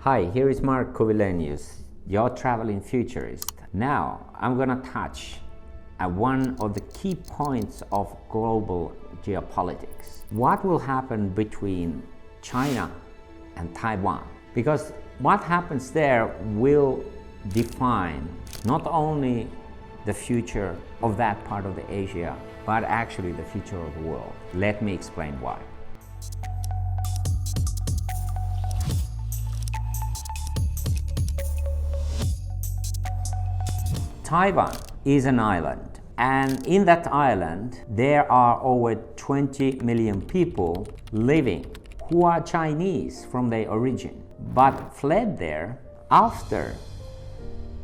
Hi, here is Markku Wilenius, your traveling futurist. Now, I'm gonna touch at one of the key points of global geopolitics. What will happen between China and Taiwan? Because what happens there will define not only the future of that part of the Asia, but actually the future of the world. Let me explain why. Taiwan is an island, and in that island there are over 20 million people living who are Chinese from their origin, but fled there after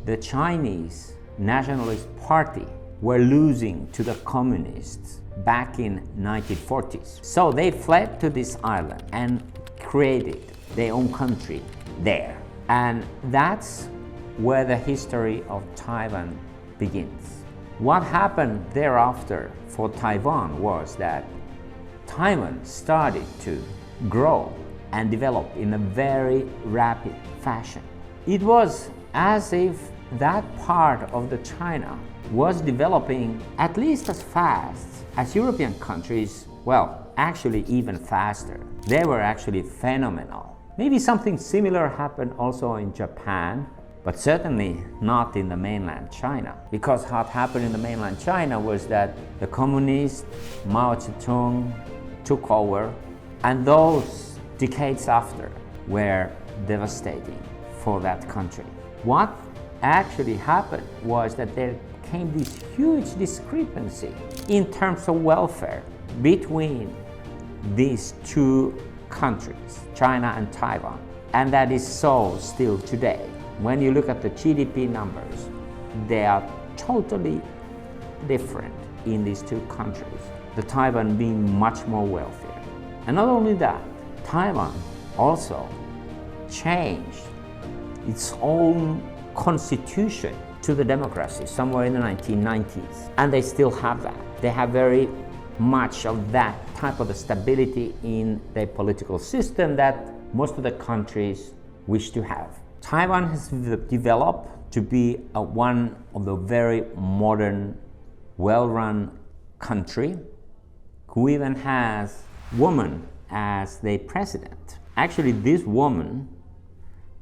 the Chinese Nationalist Party were losing to the communists back in 1940s. So they fled to this island and created their own country there. And that's where the history of Taiwan begins. What happened thereafter for Taiwan was that Taiwan started to grow and develop in a very rapid fashion. It was as if that part of the China was developing at least as fast as European countries, well, actually even faster. They were actually phenomenal. Maybe something similar happened also in Japan, but certainly not in the mainland China. Because what happened in the mainland China was that the communists, Mao Zedong, took over, and those decades after were devastating for that country. What actually happened was that there came this huge discrepancy in terms of welfare between these two countries, China and Taiwan. And that is so still today. When you look at the GDP numbers, they are totally different in these two countries, the Taiwan being much more wealthier. And not only that, Taiwan also changed its own constitution to the democracy somewhere in the 1990s. And they still have that. They have very much of that type of stability in their political system that most of the countries wish to have. Taiwan has developed to be one of the very modern, well-run country who even has woman as their president. Actually, this woman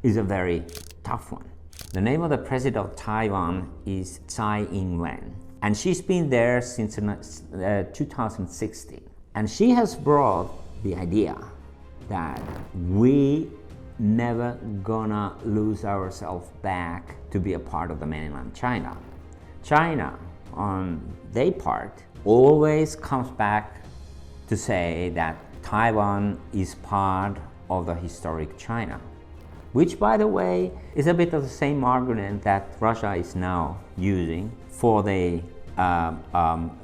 is a very tough one. The name of the president of Taiwan is Tsai Ing-wen, and she's been there since 2016. And she has brought the idea that we never gonna lose ourselves back to be a part of the mainland China. China, on their part, always comes back to say that Taiwan is part of the historic China, which, by the way, is a bit of the same argument that Russia is now using for the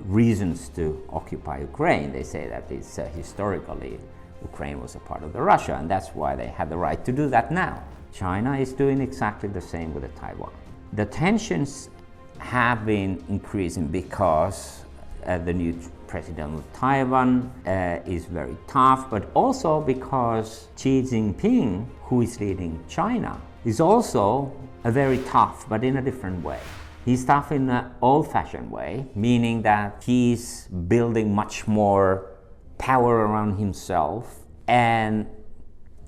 reasons to occupy Ukraine. They say that it's historically Ukraine was a part of the Russia, and that's why they have the right to do that now. China is doing exactly the same with the Taiwan. The tensions have been increasing because the new president of Taiwan is very tough, but also because Xi Jinping, who is leading China, is also a very tough, but in a different way. He's tough in an old-fashioned way, meaning that he's building much more power around himself, and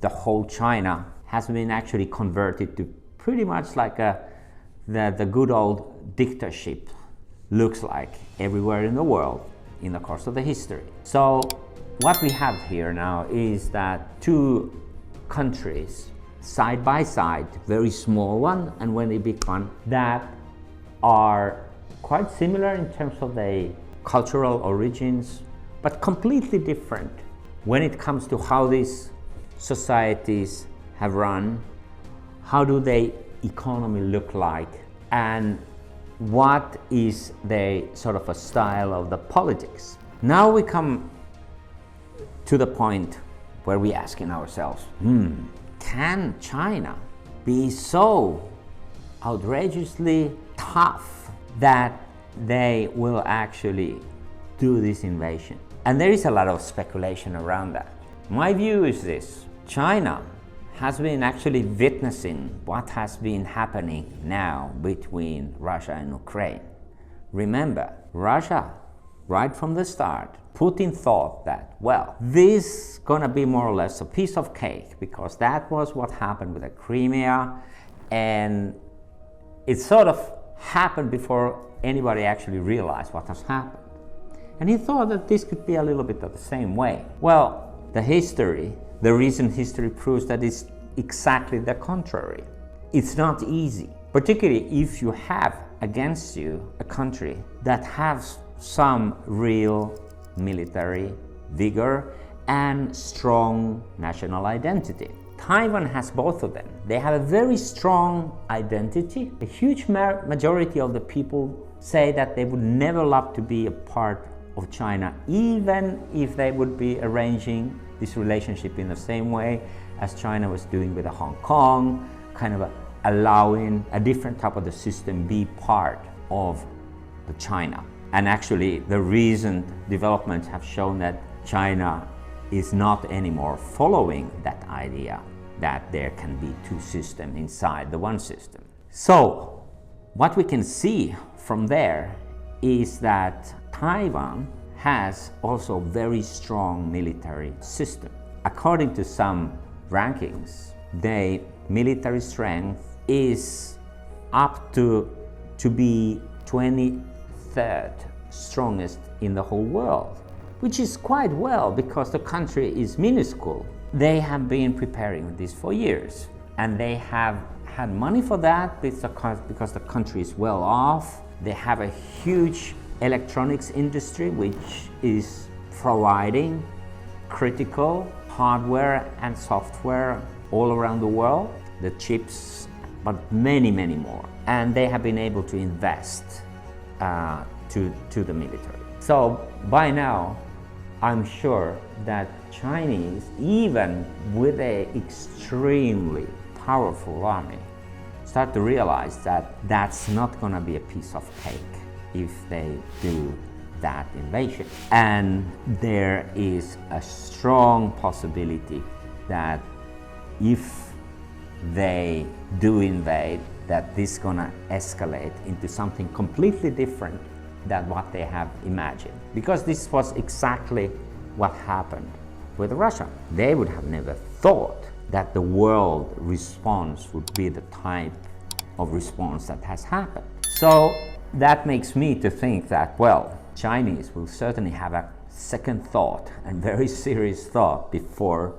the whole China has been actually converted to pretty much like the good old dictatorship looks like everywhere in the world in the course of the history. So what we have here now is that two countries side by side, very small one and very big one, that are quite similar in terms of their cultural origins, but completely different when it comes to how these societies have run, how do their economy look like, and what is their sort of a style of the politics. Now we come to the point where we're asking ourselves, can China be so outrageously tough that they will actually do this invasion? And there is a lot of speculation around that. My view is this: China has been actually witnessing what has been happening now between Russia and Ukraine. Remember, Russia, right from the start, Putin thought that, well, this is gonna be more or less a piece of cake, because that was what happened with the Crimea, and it sort of happened before anybody actually realized what has happened. And he thought that this could be a little bit of the same way. Well, the recent history proves that it's exactly the contrary. It's not easy, particularly if you have against you a country that has some real military vigor and strong national identity. Taiwan has both of them. They have a very strong identity. A huge majority of the people say that they would never love to be a part of China, even if they would be arranging this relationship in the same way as China was doing with Hong Kong, kind of allowing a different type of the system be part of the China. And actually, the recent developments have shown that China is not anymore following that idea that there can be two systems inside the one system. So, what we can see from there is that Taiwan has also very strong military system. According to some rankings, their military strength is up to be 23rd strongest in the whole world, which is quite well because the country is minuscule. They have been preparing this for years, and they have had money for that because the country is well off. They have a huge electronics industry which is providing critical hardware and software all around the world, the chips, but many more. And they have been able to invest to the military. So by now, I'm sure that Chinese, even with an extremely powerful army, start to realize that that's not going to be a piece of cake if they do that invasion. And there is a strong possibility that if they do invade, that this is going to escalate into something completely different than what they have imagined. Because this was exactly what happened with Russia. They would have never thought that the world response would be the type of response that has happened. So that makes me to think that, well, Chinese will certainly have a second thought and very serious thought before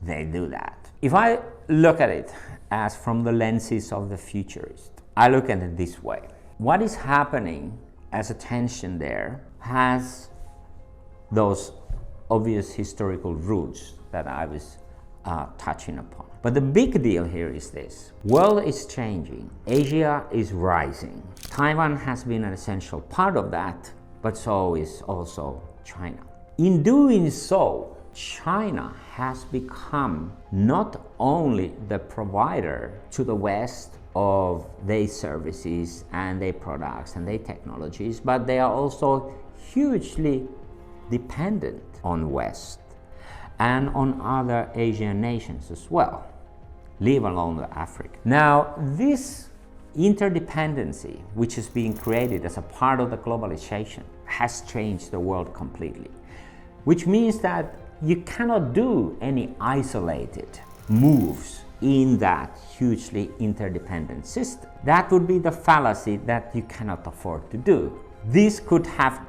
they do that. If I look at it as from the lenses of the futurist, I look at it this way. What is happening as a tension there has those obvious historical roots that I was touching upon. But the big deal here is this. World is changing. Asia is rising. Taiwan has been an essential part of that, but so is also China. In doing so, China has become not only the provider to the West of their services and their products and their technologies, but they are also hugely dependent on West and on other Asian nations as well, leave alone Africa. Now, this interdependency, which is being created as a part of the globalization, has changed the world completely, which means that you cannot do any isolated moves in that hugely interdependent system. That would be the fallacy that you cannot afford to do. This could have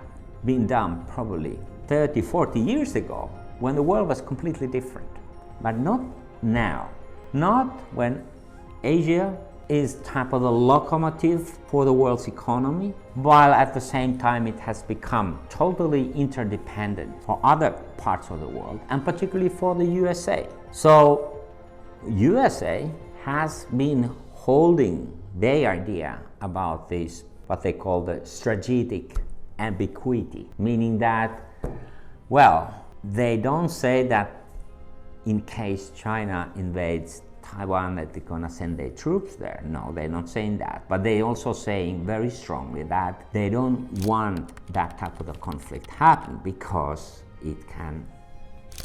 been done probably 30, 40 years ago when the world was completely different, but not now. Not when Asia is type of the locomotive for the world's economy, while at the same time it has become totally interdependent for other parts of the world, and particularly for the USA. So USA has been holding their idea about this, what they call the strategic ambiguity, meaning that, well, they don't say that in case China invades Taiwan that they're going to send their troops there. No, they're not saying that. But they're also saying very strongly that they don't want that type of a conflict happen because it can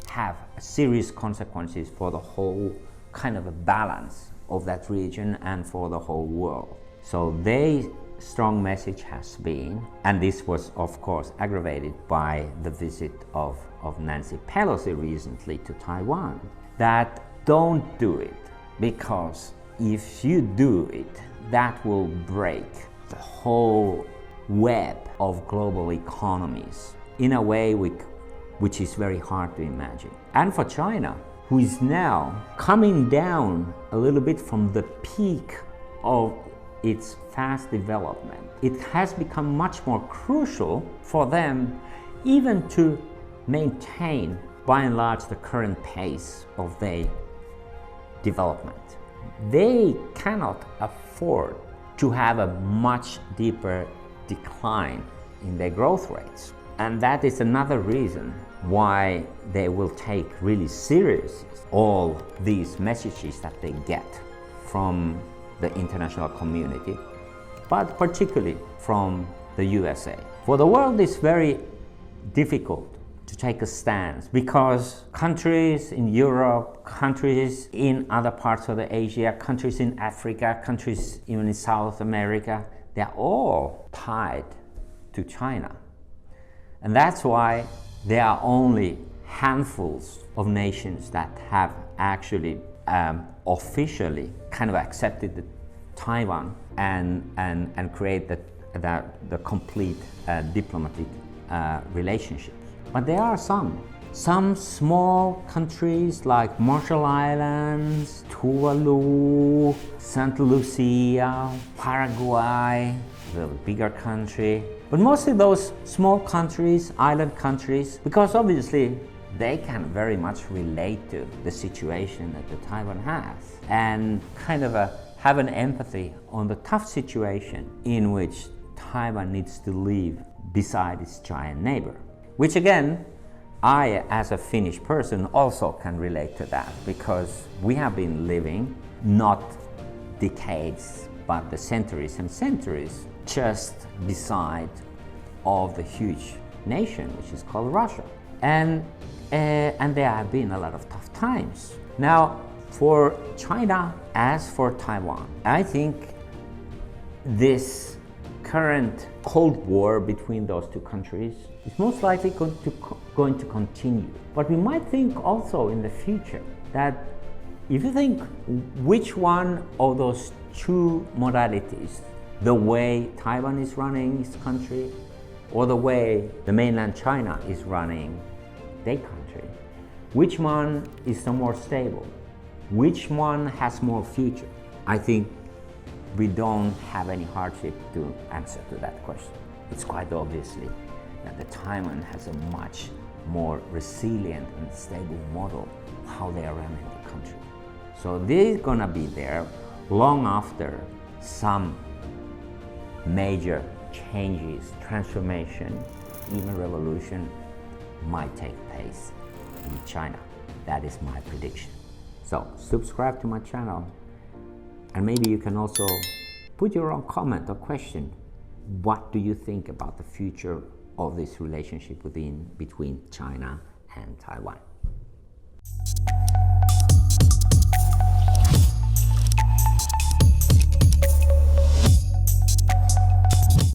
have serious consequences for the whole kind of a balance of that region and for the whole world. So their strong message has been, and this was of course aggravated by the visit of Nancy Pelosi recently to Taiwan, that don't do it, because if you do it, that will break the whole web of global economies in a way which is very hard to imagine. And for China, who is now coming down a little bit from the peak of its fast development, it has become much more crucial for them even to maintain, by and large, the current pace of their development. They cannot afford to have a much deeper decline in their growth rates. And that is another reason why they will take really seriously all these messages that they get from the international community, but particularly from the USA. For the world, it's very difficult to take a stance because countries in Europe, countries in other parts of Asia, countries in Africa, countries even in South America, they're all tied to China. And that's why there are only handfuls of nations that have actually officially kind of accepted Taiwan and create the complete diplomatic relationships. But there are some small countries like Marshall Islands, Tuvalu, St. Lucia, Paraguay, the bigger country. But mostly those small countries, island countries, because obviously they can very much relate to the situation that the Taiwan has and kind of have an empathy on the tough situation in which Taiwan needs to live beside its giant neighbor. Which again, I as a Finnish person also can relate to that, because we have been living not decades but the centuries and centuries just beside of the huge nation which is called Russia. And there have been a lot of tough times. Now, for China as for Taiwan, I think this current Cold War between those two countries is most likely going to continue. But we might think also in the future that if you think which one of those two modalities, the way Taiwan is running its country or the way the mainland China is running their country, which one is the more stable? Which one has more future? I think we don't have any hardship to answer to that question. It's quite obviously that the Taiwan has a much more resilient and stable model how they are running the country. So they're gonna be there long after some major changes, transformation, even revolution might take place in China. That is my prediction. So subscribe to my channel, and maybe you can also put your own comment or question. What do you think about the future of this relationship between China and Taiwan?